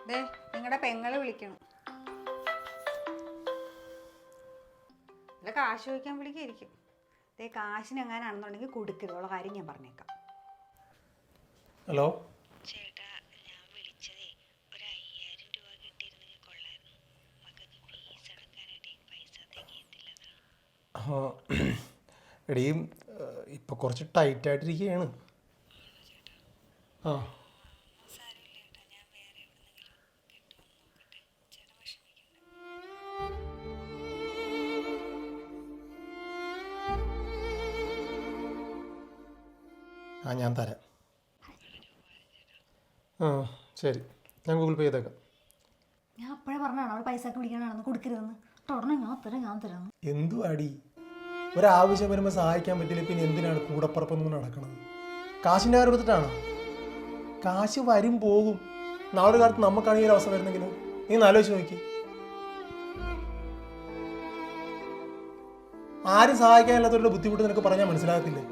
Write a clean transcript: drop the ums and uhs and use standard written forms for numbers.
ദേ നിങ്ങളുടെ പെങ്ങള് വിളിക്കണം. അല്ല കാശ് ചോദിക്കാൻ വിളിക്കായിരിക്കും. ദേ കാശിന് എങ്ങാനാണെന്നുണ്ടെങ്കിൽ കൊടുക്കരുത്. ഉള്ള കാര്യം ഞാൻ പറഞ്ഞേക്കാം. ഹലോ ചേട്ടാ, ഞാൻ വിളിച്ചതേ ഒരു 5000 രൂപ കിട്ടിയിരുന്നെങ്കിൽ കൊള്ളായിരുന്നു. മക്കൾക്ക് ഫീസ് അടക്കാനായിട്ട് പൈസ തികയത്തില്ല. എടീ ഇപ്പം കുറച്ച് ടൈറ്റായിട്ടിരിക്കുകയാണ്. ആ സാരമില്ല ചേട്ടാ, ഞാൻ വേറെ എവിടെന്നെങ്കിലും കിട്ടുമെന്ന് നോക്കട്ടെ. ചേട്ടാ വിഷമിക്കണ്ട. ആ ഞാൻ തരാം. ആ ശരി, ഞാൻ ഗൂഗിൾ പേ ചെയ്തേക്കാം. ഞാൻ അപ്പോഴേ പറഞ്ഞാണ് അവൾ പൈസക്ക് വിളിക്കാനാണെന്ന് കൊടുക്കരുതെന്ന്. ഉടനെ ഞാൻ തരാം. എന്തു അടി, ഒരാവശ്യം വരുമ്പോൾ സഹായിക്കാൻ പറ്റില്ല, പിന്നെ എന്തിനാണ് കൂടപ്പുറപ്പൊന്നും നടക്കണത്? കാശിൻ്റെ കാര്യം എടുത്തിട്ടാണ്. കാശ് വരും പോകും. നാളെ കാലത്ത് നമുക്കാണെങ്കിൽ ഒരു അവസ്ഥ വരുന്നെങ്കിലും നീ ആലോചിച്ച് നോക്കി. ആരും സഹായിക്കാനില്ലാത്തവരുടെ ബുദ്ധിമുട്ട് നിനക്ക് പറഞ്ഞാൽ മനസ്സിലാകത്തില്ലേ?